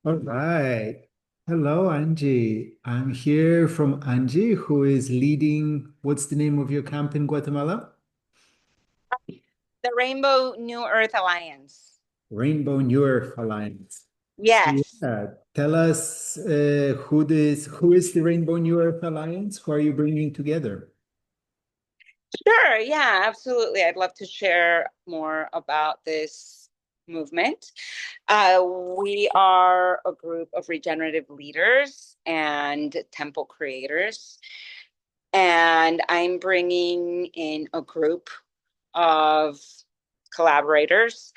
All right. Hello, Angie. I'm here from Angie, who is leading, what's the name of your camp in Guatemala? The Rainbow New Earth Alliance. Rainbow New Earth Alliance. So, Yes. tell us who is the Rainbow New Earth Alliance? Who are you bringing together? Sure. Yeah, absolutely. I'd love to share more about this movement. We are a group of regenerative leaders and temple creators. And I'm bringing in a group of collaborators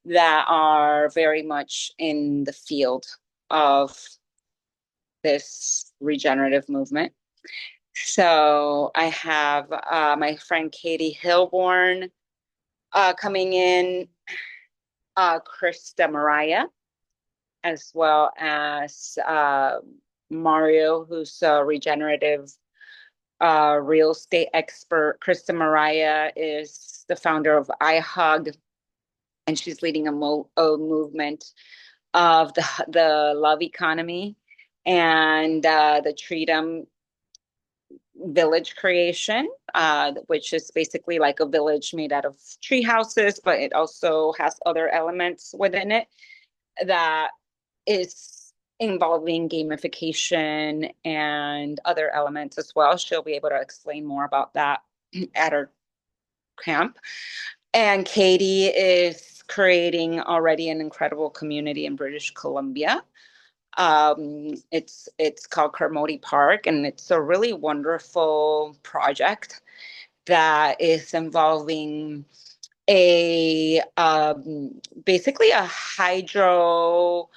that are very much in the field of this regenerative movement. So I have my friend Katie Hilborn coming in, Krista Mariah, as well as Mario, who's a regenerative real estate expert. Krista Mariah is the founder of iHug, and she's leading a movement of the love economy and the Freedom village creation, which is basically like a village made out of tree houses, but it also has other elements within it that is involving gamification and other elements as well. She'll be able to explain more about that at her camp. And Katie is creating already an incredible community in British Columbia. It's called Carmody Park, and it's a really wonderful project that is involving a basically a hydro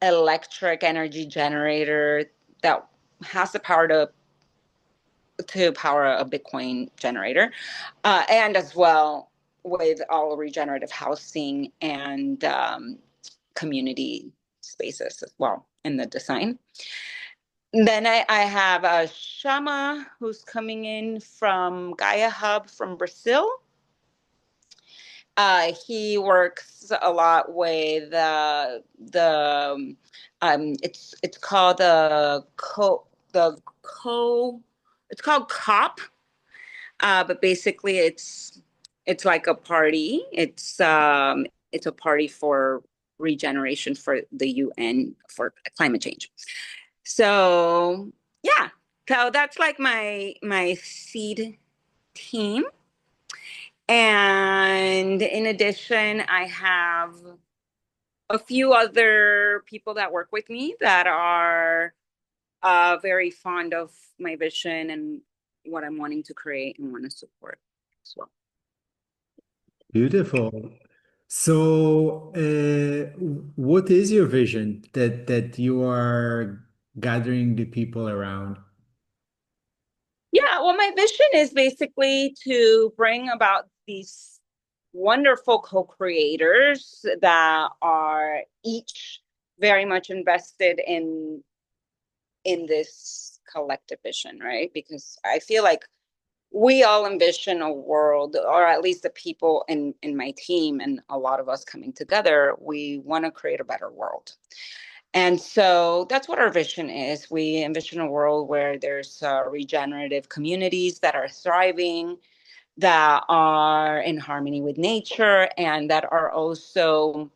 electric energy generator that has the power to power a Bitcoin generator, and as well with all regenerative housing and community spaces as well in the design. Then I have Shama, who's coming in from Gaia Hub from Brazil. He works a lot with it's called it's called COP, but basically it's like a party. It's a party for regeneration for the UN for climate change. So yeah, so that's like my seed team. And in addition, I have a few other people that work with me that are very fond of my vision and what I'm wanting to create and want to support as well. Beautiful. So, what is your vision that you are gathering the people around? Yeah, well, my vision is basically to bring about these wonderful co-creators that are each very much invested in this collective vision, right? Because I feel like we all envision a world, or at least the people in my team and a lot of us coming together, we want to create a better world. And so that's what our vision is. We envision a world where there's regenerative communities that are thriving, that are in harmony with nature, and that are also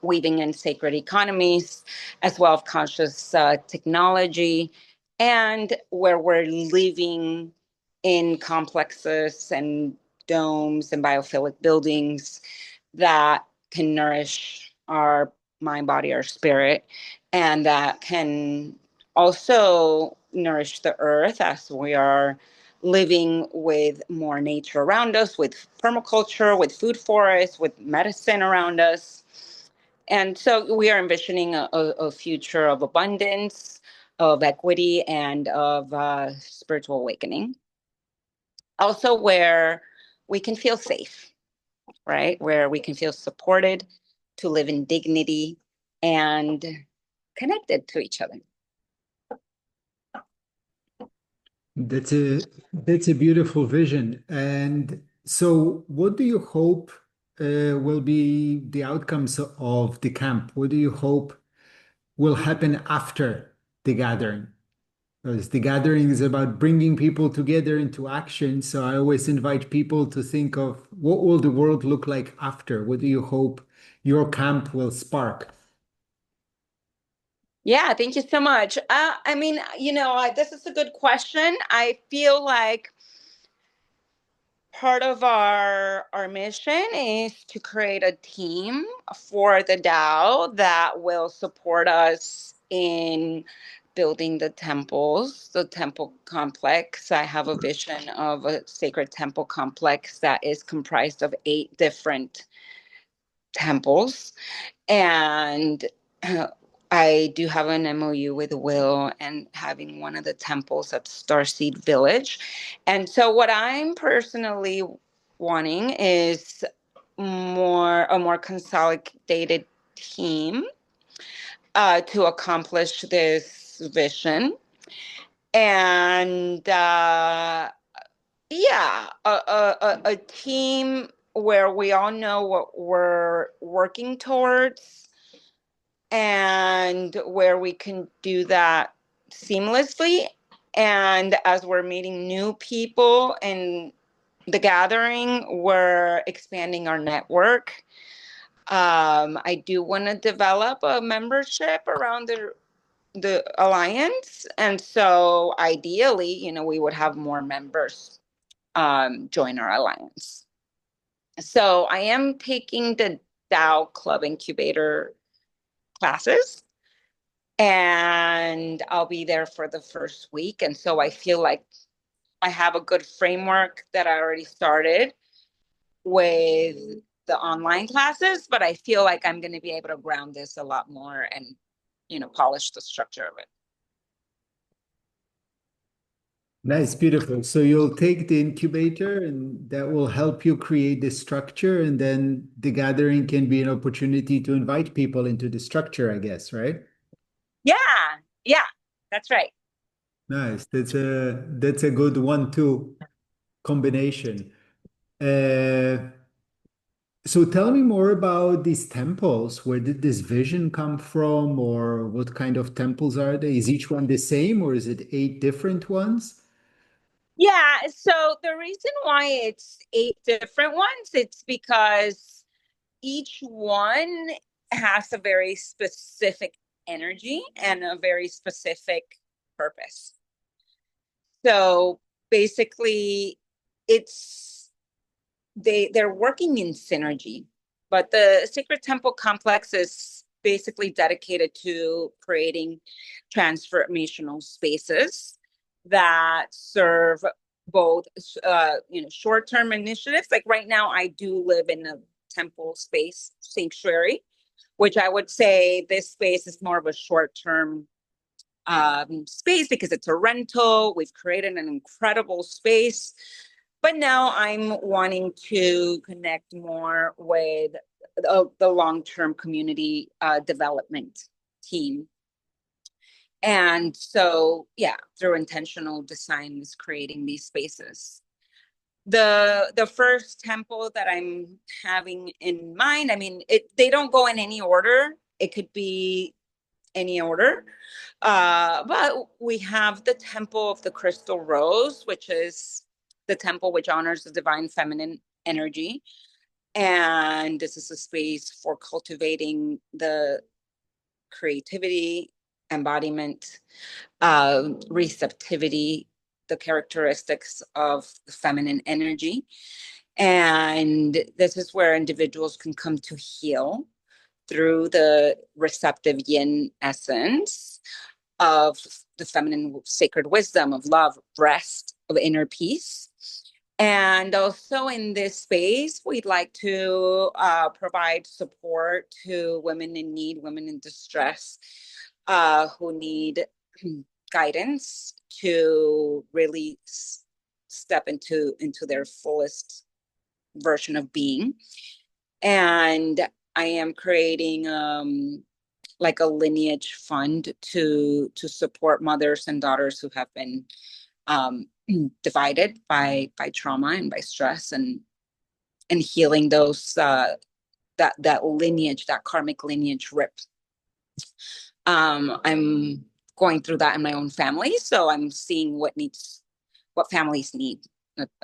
weaving in sacred economies, as well as conscious technology, and where we're living in complexes and domes and biophilic buildings that can nourish our mind, body, our spirit, and that can also nourish the earth as we are living with more nature around us, with permaculture, with food forests, with medicine around us. And so we are envisioning a future of abundance, of equity, and of spiritual awakening. Also, where we can feel safe, right? Where we can feel supported to live in dignity and connected to each other. That's a beautiful vision. And so, what do you hope will be the outcomes of the camp? What do you hope will happen after the gathering. Because the gathering is about bringing people together into action. So I always invite people to think of what will the world look like after? What do you hope your camp will spark? Yeah, thank you so much. I mean, this is a good question. I feel like part of our mission is to create a team for the DAO that will support us in building the temples, the temple complex. I have a vision of a sacred temple complex that is comprised of 8 different temples. And I do have an MOU with Will and having one of the temples at Starseed Village. And so what I'm personally wanting is a more consolidated team to accomplish this vision. And yeah, a team where we all know what we're working towards and where we can do that seamlessly. And as we're meeting new people in the gathering, we're expanding our network. I do want to develop a membership around the alliance, and so ideally, we would have more members join our alliance. So I am taking the DAO Club Incubator classes, and I'll be there for the first week. And so I feel like I have a good framework that I already started with the online classes, but I feel like I'm going to be able to ground this a lot more and, polish the structure of it. Nice, beautiful. So you'll take the incubator and that will help you create the structure, and then the gathering can be an opportunity to invite people into the structure, I guess, right? Yeah, yeah, that's right. Nice. That's a good one-two combination. Uh, so tell me more about these temples. Where did this vision come from, or what kind of temples are they? Is each one the same, or is it 8 different ones? Yeah, so the reason why it's 8 different ones, it's because each one has a very specific energy and a very specific purpose. So basically, it's they're working in synergy, but the Sacred Temple Complex is basically dedicated to creating transformational spaces that serve both short-term initiatives. Like right now I do live in a temple space sanctuary, which I would say this space is more of a short-term space because it's a rental. We've created an incredible space, but now I'm wanting to connect more with the long-term community development team. And so, yeah, through intentional design is creating these spaces. The first temple that I'm having in mind, I mean, they don't go in any order. It could be any order. But we have the Temple of the Crystal Rose, which is the temple which honors the divine feminine energy. And this is a space for cultivating the creativity, embodiment, receptivity, the characteristics of the feminine energy. And this is where individuals can come to heal through the receptive yin essence of the feminine sacred wisdom of love, rest, of inner peace. And also in this space, we'd like to provide support to women in need, women in distress, who need guidance to really step into their fullest version of being. And I am creating like a lineage fund to support mothers and daughters who have been divided by trauma and by stress, and healing those that lineage, that karmic lineage rip. I'm going through that in my own family, so I'm seeing what families need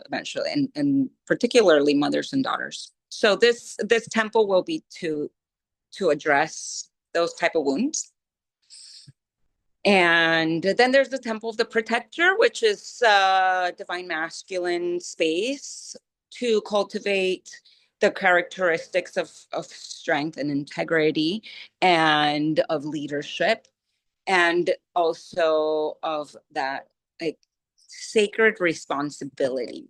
eventually, and particularly mothers and daughters. So this temple will be to address those type of wounds. And then there's the Temple of the Protector, which is divine masculine space to cultivate the characteristics of strength and integrity and of leadership, and also of that like sacred responsibility,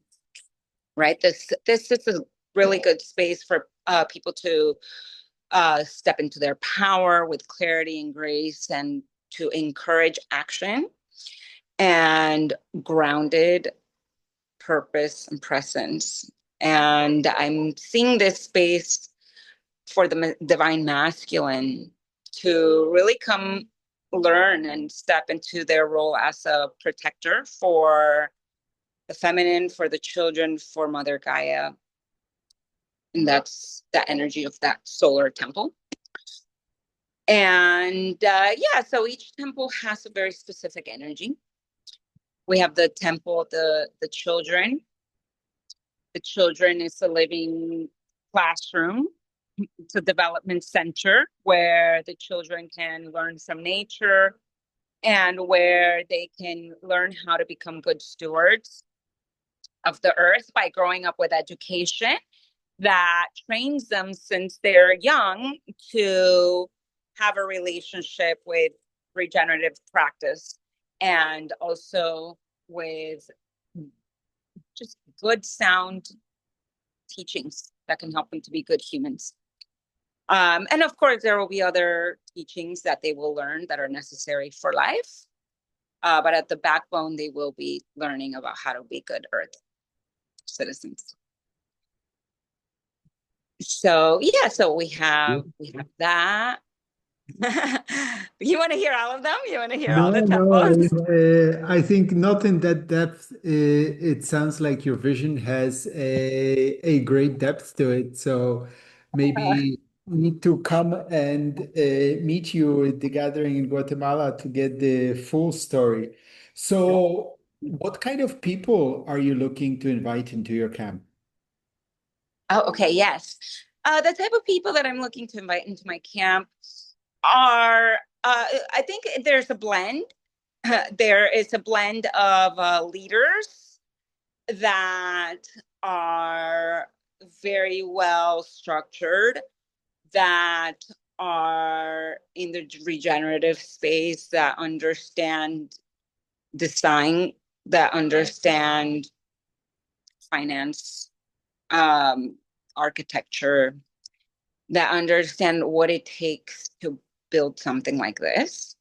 right? This is a really good space for people to step into their power with clarity and grace, and to encourage action and grounded purpose and presence. And I'm seeing this space for the divine masculine to really come learn and step into their role as a protector for the feminine, for the children, for Mother Gaia. And that's the energy of that solar temple. And yeah, so each temple has a very specific energy. We have the temple of the children. The children is a living classroom. It's a development center where the children can learn some nature and where they can learn how to become good stewards of the earth by growing up with education that trains them since they're young to have a relationship with regenerative practice, and also with just good sound teachings that can help them to be good humans. And of course, there will be other teachings that they will learn that are necessary for life. But at the backbone, they will be learning about how to be good Earth citizens. So yeah, so we have that. You want to hear all of them? You want to hear all the No, no, temples? I think not in that depth. It sounds like your vision has a great depth to it. So maybe need to come and meet you at the gathering in Guatemala to get the full story. So, what kind of people are you looking to invite into your camp? Oh, okay, yes. The type of people that I'm looking to invite into my camp are, I think there's a blend. There is a blend of leaders that are very well structured, that are in the regenerative space, that understand design, that understand finance, um, architecture, that understand what it takes to build something like this.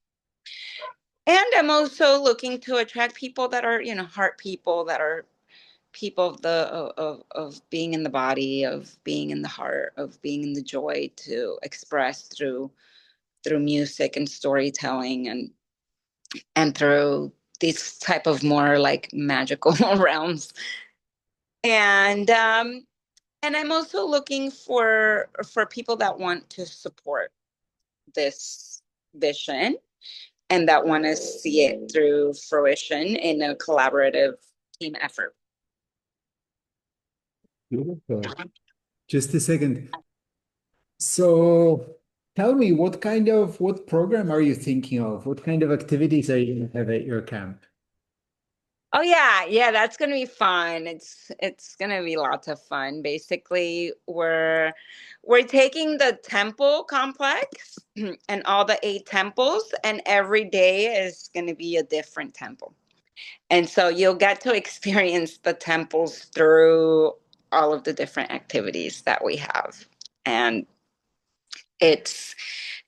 And I'm also looking to attract people that are, heart people, that are people of being in the body, of being in the heart, of being in the joy to express through music and storytelling, and through these type of more like magical realms. And I'm also looking for people that want to support this vision, and that want to see it through fruition in a collaborative team effort. Beautiful. Just a second. So tell me, what program are you thinking of? What kind of activities are you going to have at your camp? Oh yeah, yeah, that's gonna be fun. It's gonna be lots of fun. Basically, we're taking the temple complex and all the 8 temples, and every day is gonna be a different temple. And so you'll get to experience the temples through all of the different activities that we have. And it's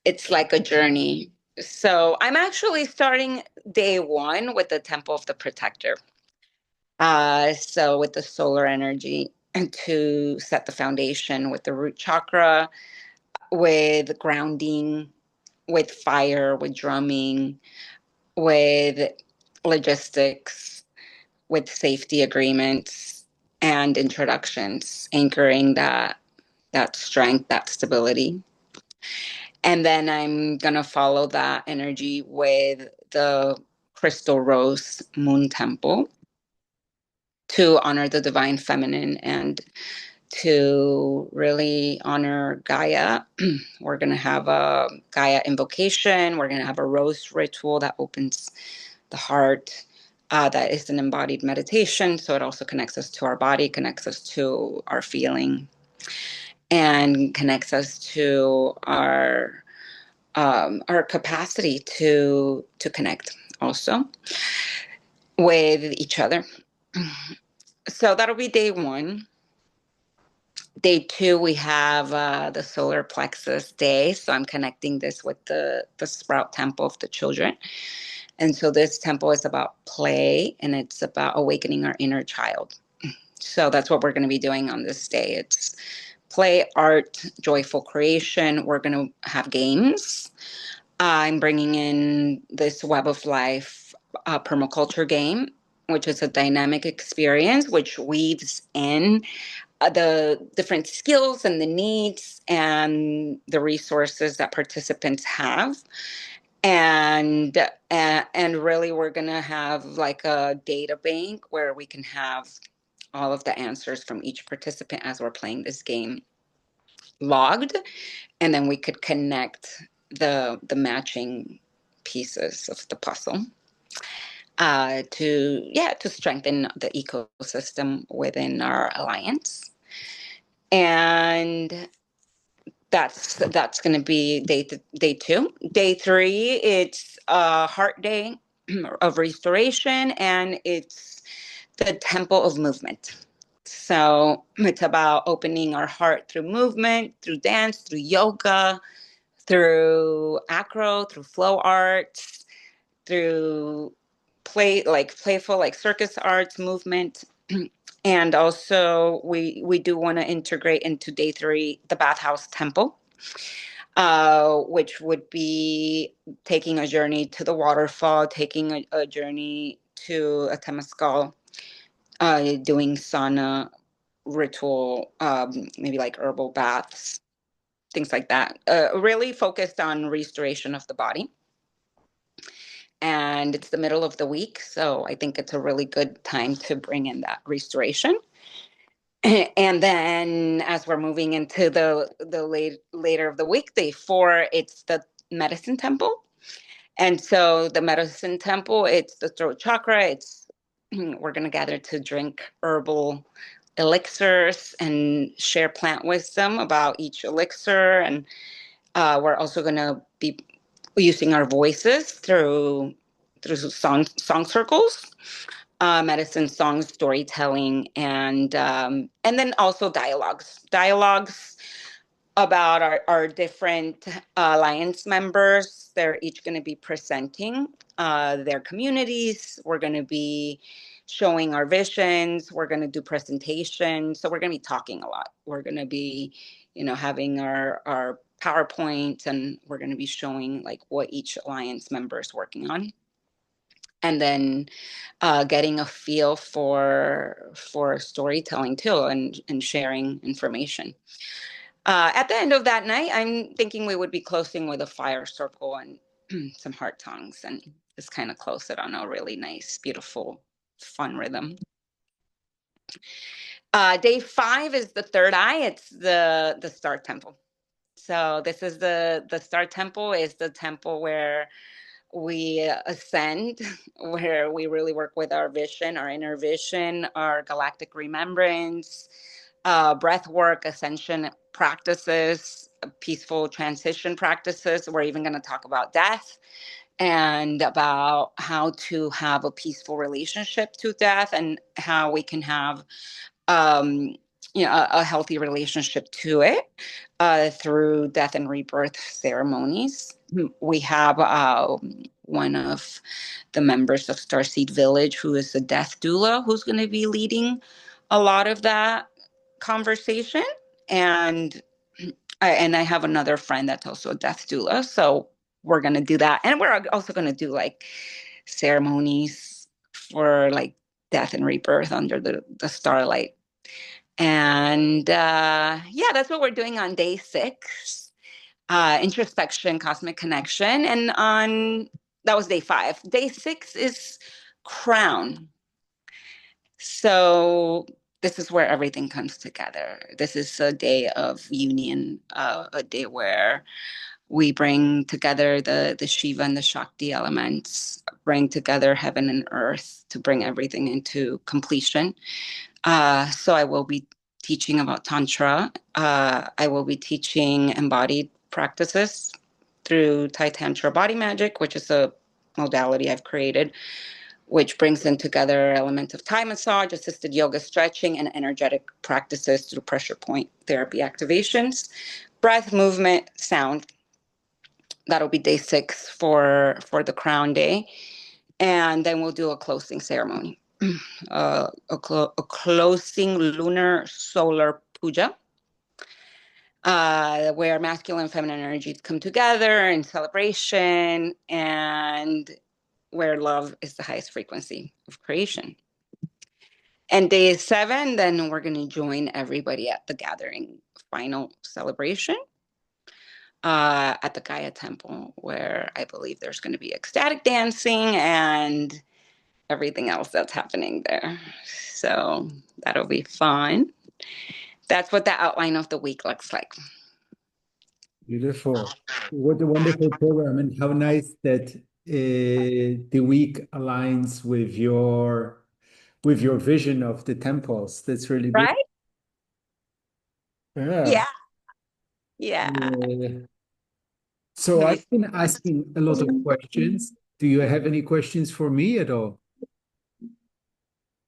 it's like a journey. So I'm actually starting day 1 with the Temple of the Protector. So with the solar energy, and to set the foundation with the root chakra, with grounding, with fire, with drumming, with logistics, with safety agreements and introductions, anchoring that strength, that stability. And then I'm going to follow that energy with the crystal rose moon temple to honor the divine feminine and to really honor Gaia. We're going to have a Gaia invocation. We're going to have a rose ritual that opens the heart. That is an embodied meditation. So it also connects us to our body, connects us to our feeling, and connects us to our capacity to connect also with each other. So that'll be day 1. Day 2, we have the solar plexus day. So I'm connecting this with the sprout temple of the children. And so this temple is about play, and it's about awakening our inner child. So that's what we're going to be doing on this day. It's play, art, joyful creation. We're going to have games. I'm bringing in this Web of Life permaculture game, which is a dynamic experience which weaves in the different skills and the needs and the resources that participants have. And really we're going to have like a data bank where we can have all of the answers from each participant as we're playing this game logged, and then we could connect the matching pieces of the puzzle to strengthen the ecosystem within our alliance. And that's going to be day 2. Day 3, it's a heart day of restoration, and it's the temple of movement. So it's about opening our heart through movement, through dance, through yoga, through acro, through flow arts, through playful like circus arts movement. And also we do want to integrate into day 3 the bathhouse temple, which would be taking a journey to the waterfall, taking a journey to a temescal, doing sauna ritual, maybe like herbal baths, things like that. Really focused on restoration of the body. And it's the middle of the week, so I think it's a really good time to bring in that restoration. And then as we're moving into the later of the week, day 4, it's the medicine temple. And so the medicine temple, it's the throat chakra. It's we're going to gather to drink herbal elixirs and share plant wisdom about each elixir. And we're also going to be using our voices through song circles, medicine songs, storytelling, and then also dialogues about our different alliance members. They're each going to be presenting their communities. We're going to be showing our visions. We're going to do presentations. So we're going to be talking a lot. We're going to be, having our PowerPoint, and we're going to be showing like what each alliance member is working on. And then getting a feel for storytelling too, and sharing information. At the end of that night, I'm thinking we would be closing with a fire circle and some heart tongues, and just kind of close it on a really nice, beautiful, fun rhythm. Day 5 is the third eye. It's the star temple. So this is the star temple is the temple where we ascend, where we really work with our vision, our inner vision, our galactic remembrance, breath work, ascension practices, peaceful transition practices. We're even going to talk about death and about how to have a peaceful relationship to death, and how we can have a healthy relationship to it through death and rebirth ceremonies. We have one of the members of Starseed Village, who is a death doula, who's going to be leading a lot of that conversation. And I have another friend that's also a death doula. So we're going to do that. And we're also going to do like ceremonies for like death and rebirth under the starlight. And that's what we're doing on day 6. introspection, cosmic connection. And that was day 5. Day 6 is crown. So this is where everything comes together. This is a day of union, a day where we bring together the Shiva and the Shakti elements, bring together heaven and earth to bring everything into completion. So I will be teaching about Tantra. I will be teaching embodied practices through Thai Tantra Body Magic, which is a modality I've created, which brings in together elements of Thai massage, assisted yoga, stretching, and energetic practices through pressure point therapy activations, breath, movement, sound. That'll be day 6 for the crown day. And then we'll do a closing ceremony, a closing lunar solar puja, where masculine and feminine energies come together in celebration, and where love is the highest frequency of creation. And day 7, then we're going to join everybody at the gathering final celebration at the Gaia Temple, where I believe there's going to be ecstatic dancing and everything else that's happening there. So that'll be fun. That's what the outline of the week looks like. Beautiful. What a wonderful program, and how nice that the week aligns with your vision of the temples. That's really beautiful. Right? Yeah. Yeah. Yeah. So I've been asking a lot of questions. Do you have any questions for me at all?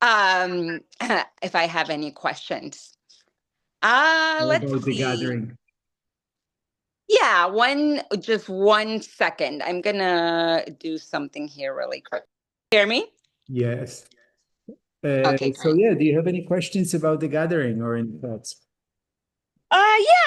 Um, if I have any questions. Let's About the see. gathering? Yeah, just 1 second. I'm gonna do something here really quick. Hear me? Yes. Okay, So great. yeah, do you have any questions about the gathering or any thoughts?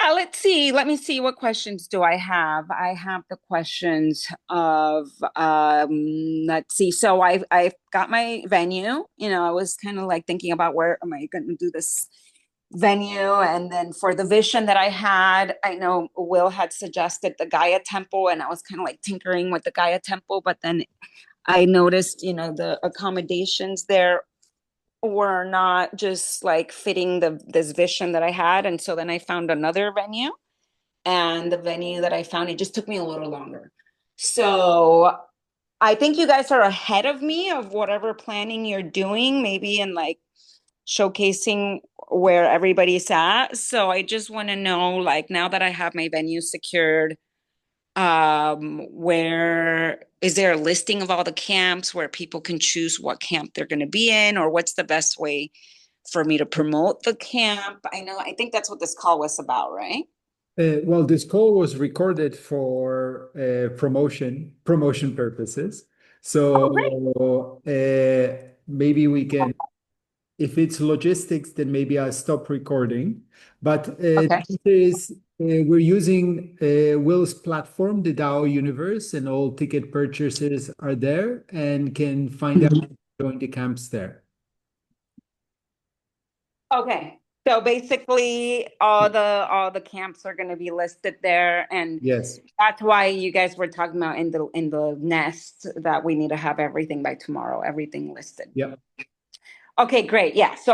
Yeah, let's see. Let me see, what questions do I have? I have the questions of let's see. So I've got my venue. I was kind of like thinking about where am I going to do this venue, and then for the vision that I had, I know Will had suggested the Gaia Temple, and I was kind of like tinkering with the Gaia Temple, but then I noticed, the accommodations there were not just like fitting this vision that I had. And so then I found another venue, and the venue that I found, it just took me a little longer. So I think you guys are ahead of me of whatever planning you're doing, maybe in like showcasing where everybody's at. So I just want to know, like, now that I have my venue secured, where is there a listing of all the camps where people can choose what camp they're going to be in, or what's the best way for me to promote the camp? I think that's what this call was about, right? Well, this call was recorded for promotion purposes. Oh, great. So maybe we can, if it's logistics, then maybe I'll stop recording. But Okay. the answer is we're using Will's platform, the DAO Universe, and all ticket purchases are there and can find out join the camps there. Okay. So basically all the camps are going to be listed there, and Yes. that's why you guys were talking about in the nest that we need to have everything by tomorrow, everything listed. Yeah. Okay, great. Yeah. So